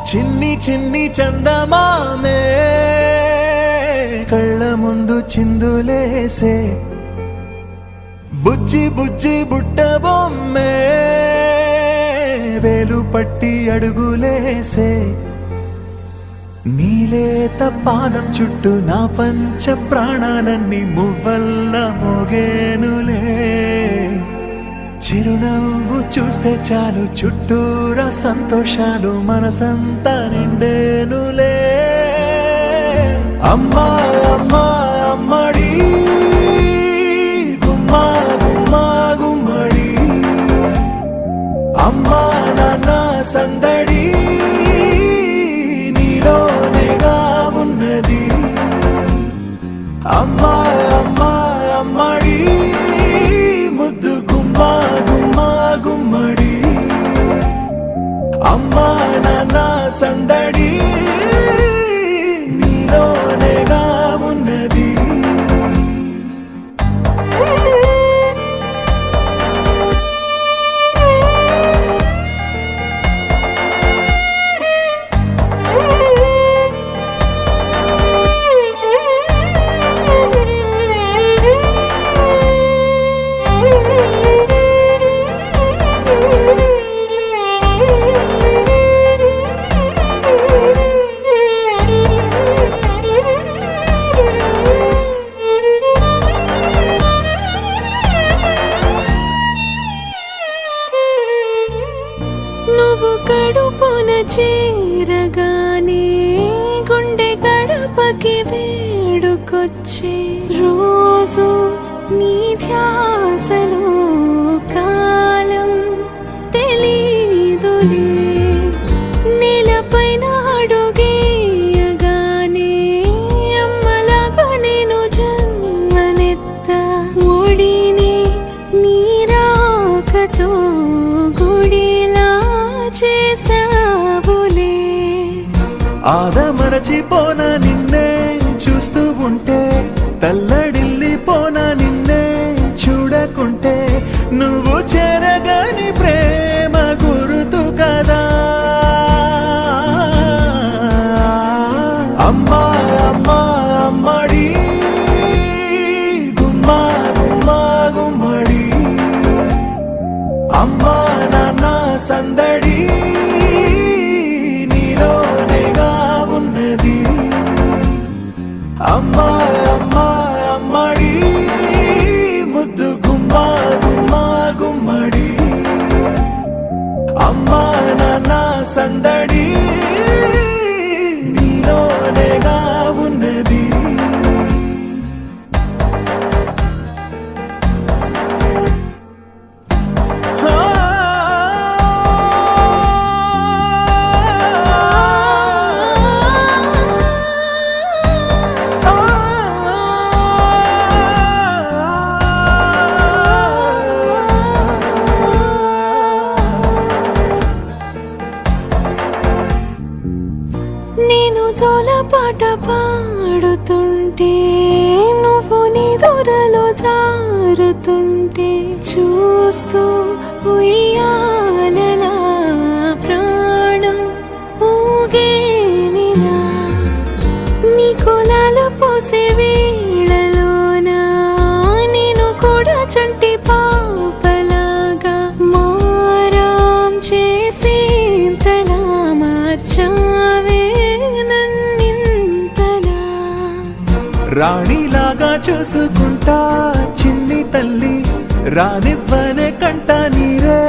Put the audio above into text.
చిన్ని చిన్ని చందమామే కళ్ళ ముందు చిందులేసే బుజ్జి బుజ్జి బుట్ట బొమ్మే వేలు పట్టి అడుగులేసే నీలేత పానం చుట్టూ నా పంచ ప్రాణాలన్నీ మువ్వల్ల మోగేనులే చిరునవ్వు చూస్తే చాలు చుట్టూరా సంతోషాలు మనసంతా నిండేనులే అమ్మా అమ్మా అమ్మడి గుమ్మా గుమ్మా గుమ్మడి అమ్మా నాన్న సందడి నీలోనేగా ఉన్నది అమ్మా అమ్మా అమ్మడి ముద్దు గుమ్మా గుమ్మా గుమ్మడి అమ్మా నాన్న సందడి నీలోనేగా ఉన్నది నువ్వు కడుపున చేరగానే గుండె గడపకి వేడుకొచ్చే రోజు నీ ధ్యాసలో కాలం తెలీదులే నేలపైన అడుగేయగానే అమ్మలాగా నేను జన్మనెత్త ఒడిని నీరాకతో గుడిలా చేసావులే ఆదమరచిపోన నిన్నే చూస్తూ ఉంటే తల్లడిల్లిపోన నిన్నే చూడకుంటే నువ్వు చెరగని ప్రేమ గురుతు కదా అమ్మా అమ్మా అమ్మడి గుమ్మా గుమ్మా గుమ్మడి అమ్మా నాన్న సందడి నీలోనేగా ఉన్నది అమ్మా అమ్మా అమ్మడి ముద్దు గుమ్మా గుమ్మా గుమ్మడి అమ్మా నాన్న సందడి నీలోనేగా ఉన్నది నేను జోలపాట పాడుతుంటే నువ్వు నీ దూరలో జారుతుంటే చూస్తూ ఉయ్యాలలా ప్రాణం ఊగేనిలా నీ కులాలు పోసే వేళలోనా నేను కూడా చంటి పాపలాగా మారాం చేసేంతలా మార్చావే రాణిలాగా చూసుకుంటా చిన్ని తల్లి రానివ్వనే కంట నీరే